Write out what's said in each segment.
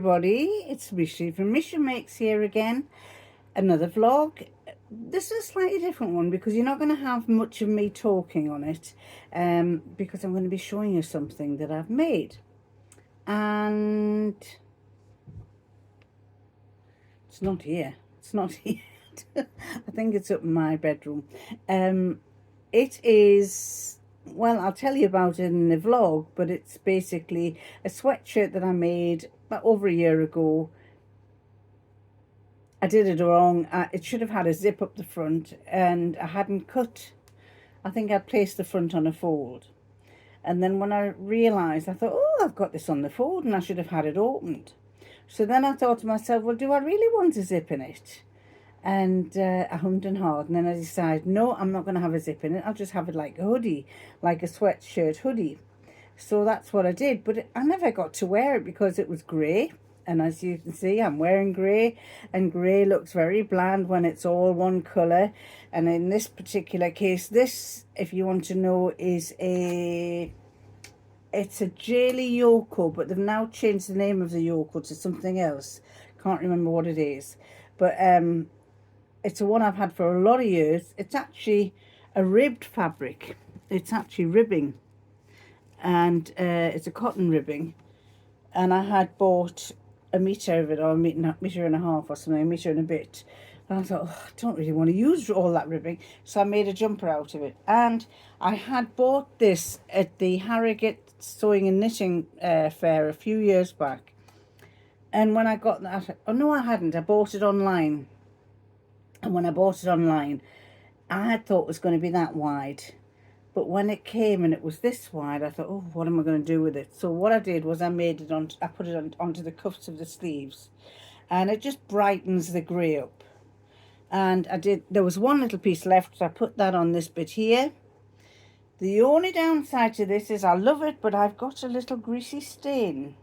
everybody, it's Micheline from Micheline Makes here again. Another vlog. This is a slightly different one because you're not going to have much of me talking on it, because I'm going to be showing you something that I've made. And it's not here. It's not here. I think it's up in my bedroom. It is, well, I'll tell you about it in the vlog, but it's basically a sweatshirt that I made about over a year ago. I did it wrong. It should have had a zip up the front, and I hadn't cut. I think I'd placed the front on a fold. And then when I realised, I thought, oh, I've got this on the fold and I should have had it opened. So then I thought to myself, well, do I really want a zip in it? And I hummed and hawed, and then I decided, no, I'm not going to have a zip in it. I'll just have it like a hoodie, like a sweatshirt hoodie. So that's what I did. But I never got to wear it because it was grey. And as you can see, I'm wearing grey, and grey looks very bland when it's all one colour. And in this particular case, this, if you want to know, is it's a Jaylee Yoko, but they've now changed the name of the Yoko to something else. Can't remember what it is. But it's a one I've had for a lot of years. It's actually a ribbed fabric. It's actually ribbing. And it's a cotton ribbing. And I had bought a metre of it, or a metre and a half or something, a metre and a bit. And I thought, oh, I don't really want to use all that ribbing. So I made a jumper out of it. And I had bought this at the Harrogate Sewing and Knitting fair a few years back. And when I got that, oh no, I hadn't. I bought it online. And when I bought it online, I had thought it was going to be that wide. But when it came and it was this wide, I thought, oh, what am I going to do with it? So what I did was I put it onto the cuffs of the sleeves. And it just brightens the grey up. And there was one little piece left, so I put that on this bit here. The only downside to this is I love it, but I've got a little greasy stain.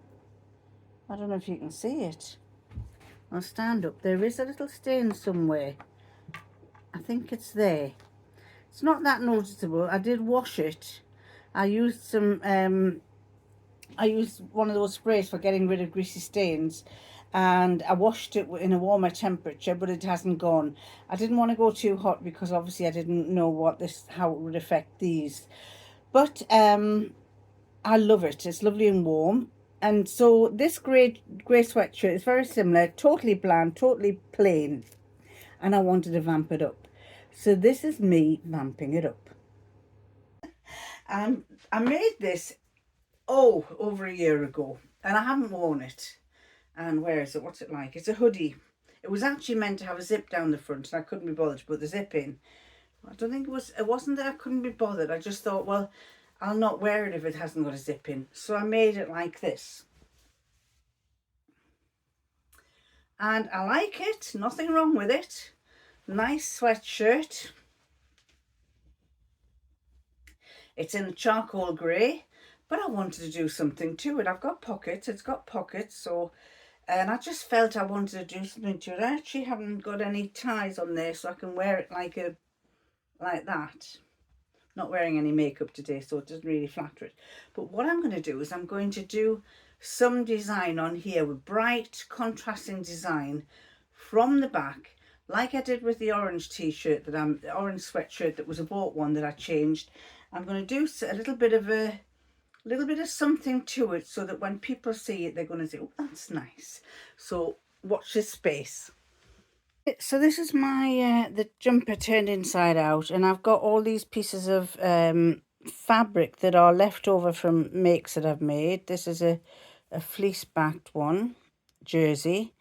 I don't know if you can see it. I'll stand up. There is a little stain somewhere. I think it's there. It's not that noticeable. I did wash it. I used some, I used one of those sprays for getting rid of greasy stains, and I washed it in a warmer temperature, but it hasn't gone. I didn't want to go too hot because obviously I didn't know how it would affect these. But I love it. It's lovely and warm. And so this grey sweatshirt is very similar, totally bland, totally plain. And I wanted to vamp it up. So this is me vamping it up. I made this, over a year ago. And I haven't worn it. And where is it? What's it like? It's a hoodie. It was actually meant to have a zip down the front, and I couldn't be bothered to put the zip in. I don't think it wasn't that I couldn't be bothered. I just thought, well, I'll not wear it if it hasn't got a zip in. So I made it like this. And I like it. Nothing wrong with it. Nice sweatshirt. It's in a charcoal grey, but I wanted to do something to it. I've got pockets. It's got pockets, so... And I just felt I wanted to do something to it. I actually haven't got any ties on there, so I can wear it like that. Not wearing any makeup today, so it doesn't really flatter it. But what I'm going to do is I'm going to do some design on here with bright contrasting design from the back, like I did with the orange t-shirt the orange sweatshirt that was a bought one that I changed. I'm going to do a little bit of something to it, so that when people see it, they're going to say, oh, that's nice. So watch this space. So this is my the jumper turned inside out, and I've got all these pieces of fabric that are left over from makes that I've made. This is a fleece backed one, jersey.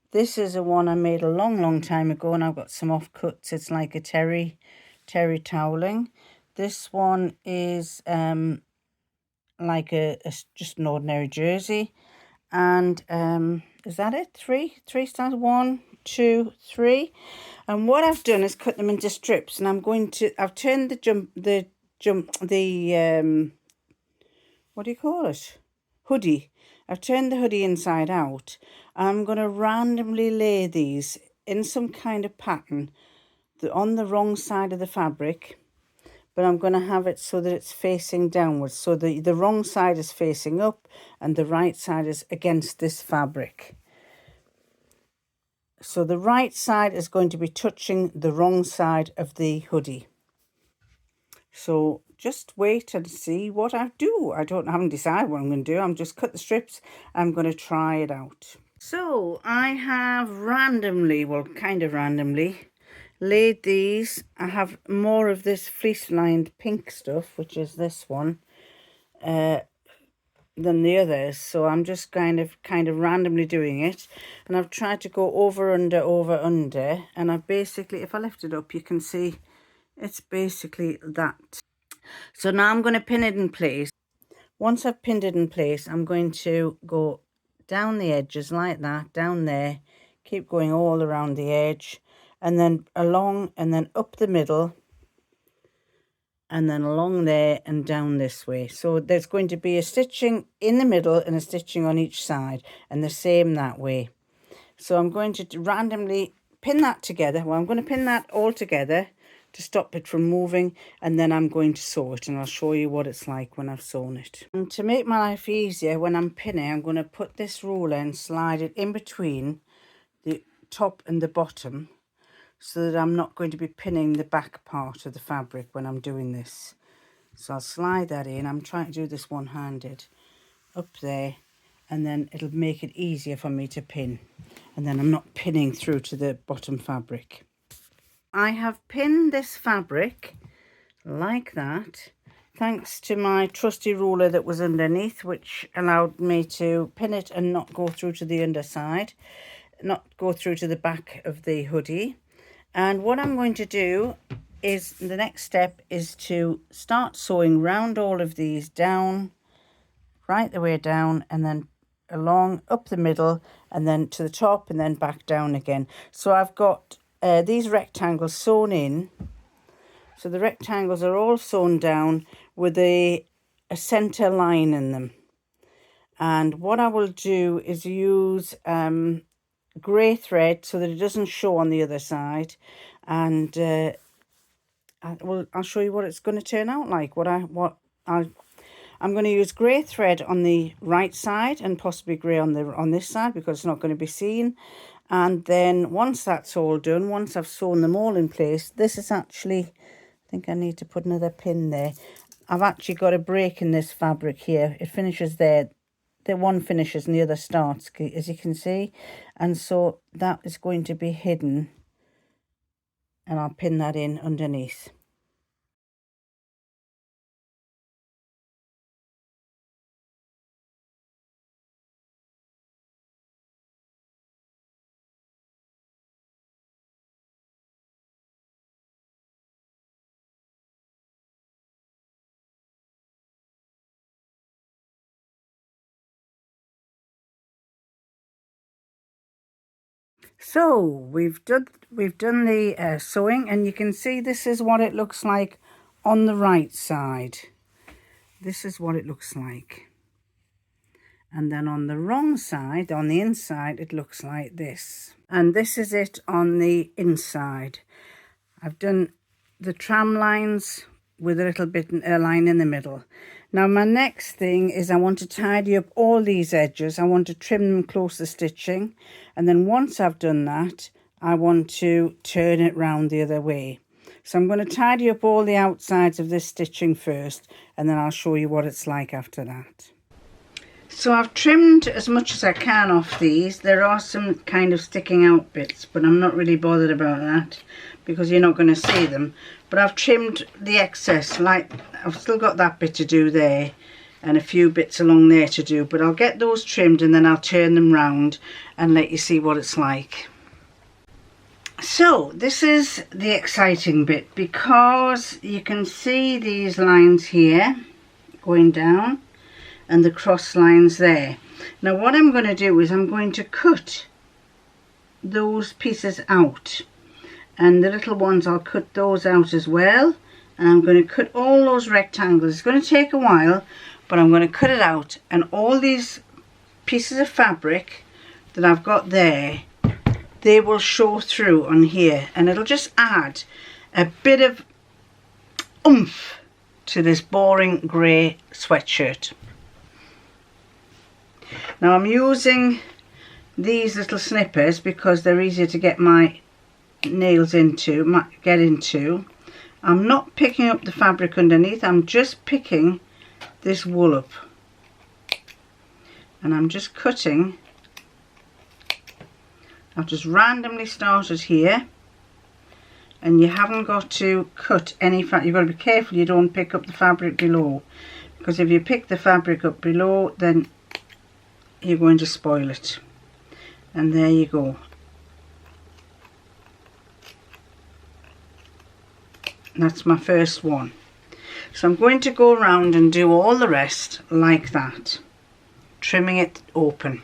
This is a one I made a long time ago, and I've got some offcuts. It's like a terry toweling. This one is like just an ordinary jersey. And is that it? Three styles. 1, 2, 3. And what I've done is cut them into strips, and I've turned the what do you call it? Hoodie. I've turned the hoodie inside out. I'm going to randomly lay these in some kind of pattern on the wrong side of the fabric, but I'm going to have it so that it's facing downwards. So the wrong side is facing up and the right side is against this fabric. So the right side is going to be touching the wrong side of the hoodie. So just wait and see what I do. I haven't decided what I'm going to do. I'm just cut the strips. I'm going to try it out. So I have randomly, well, kind of randomly, laid these. I have more of this fleece lined pink stuff, which is this one, than the others. So I'm just kind of randomly doing it. And I've tried to go over, under. And I've basically, if I lift it up, you can see it's basically that. So now I'm going to pin it in place. Once I've pinned it in place, I'm going to go down the edges like that, down there, keep going all around the edge, and then along and then up the middle, and then along there and down this way. So there's going to be a stitching in the middle and a stitching on each side, and the same that way. So I'm going to randomly pin that together. Well, I'm going to pin that all together to stop it from moving, and then I'm going to sew it, and I'll show you what it's like when I've sewn it. And to make my life easier when I'm pinning, I'm going to put this ruler and slide it in between the top and the bottom, so that I'm not going to be pinning the back part of the fabric when I'm doing this. So I'll slide that in. I'm trying to do this one-handed, up there, and then it'll make it easier for me to pin, and then I'm not pinning through to the bottom fabric. I have pinned this fabric like that, thanks to my trusty ruler that was underneath, which allowed me to pin it and not go through to the underside, not go through to the back of the hoodie. And what I'm going to do is, the next step is to start sewing round all of these down, right the way down, and then along, up the middle, and then to the top, and then back down again. So I've got these rectangles sewn in. So the rectangles are all sewn down with a center line in them. And what I will do is use grey thread so that it doesn't show on the other side, and I'll show you what it's going to turn out like. I'm going to use grey thread on the right side and possibly grey on this side, because it's not going to be seen. And then once that's all done, once I've sewn them all in place, this is actually, I think I need to put another pin there. I've actually got a break in this fabric here. It finishes there. The one finishes and the other starts, as you can see. And so that is going to be hidden, and I'll pin that in underneath. So we've done the sewing, and you can see this is what it looks like on the right side. This is what it looks like. And then on the wrong side, on the inside, it looks like this. And this is it on the inside. I've done the tram lines with a little bit a line in the middle. Now my next thing is I want to tidy up all these edges. I want to trim them close to stitching, and then once I've done that, I want to turn it round the other way. So I'm going to tidy up all the outsides of this stitching first, and then I'll show you what it's like after that. So I've trimmed as much as I can off these. There are some kind of sticking out bits, but I'm not really bothered about that because you're not going to see them. But I've trimmed the excess, like I've still got that bit to do there and a few bits along there to do, but I'll get those trimmed and then I'll turn them round and let you see what it's like. So this is the exciting bit, because you can see these lines here going down and the cross lines there. Now what I'm going to do is I'm going to cut those pieces out, and the little ones I'll cut those out as well, and I'm going to cut all those rectangles. It's going to take a while, but I'm going to cut it out, and all these pieces of fabric that I've got there, they will show through on here, and it'll just add a bit of oomph to this boring grey sweatshirt. Now I'm using these little snippers because they're easier to get my nails into, get into. I'm not picking up the fabric underneath, I'm just picking this wool up. And I'm just cutting. I've just randomly started here. And you haven't got to cut any fabric. You've got to be careful you don't pick up the fabric below, because if you pick the fabric up below, then you're going to spoil it. And there you go. That's my first one. So I'm going to go around and do all the rest like that, trimming it open.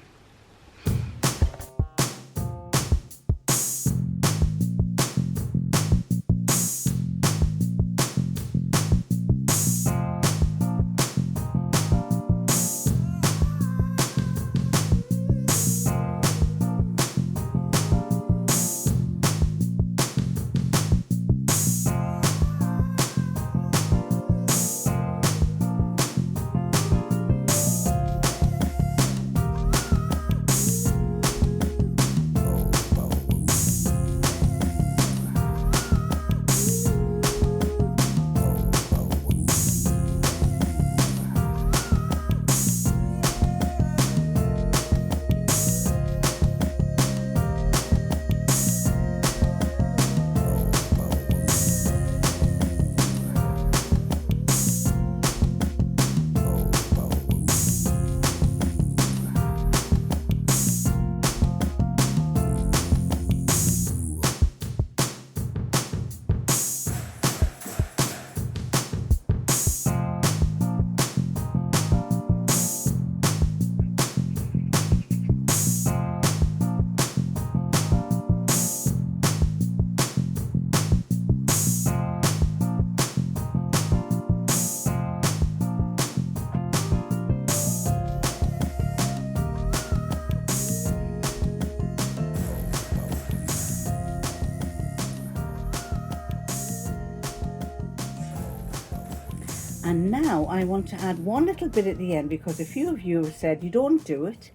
And now I want to add one little bit at the end, because a few of you have said you don't do it.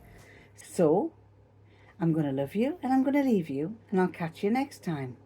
So I'm going to love you and I'm going to leave you, and I'll catch you next time.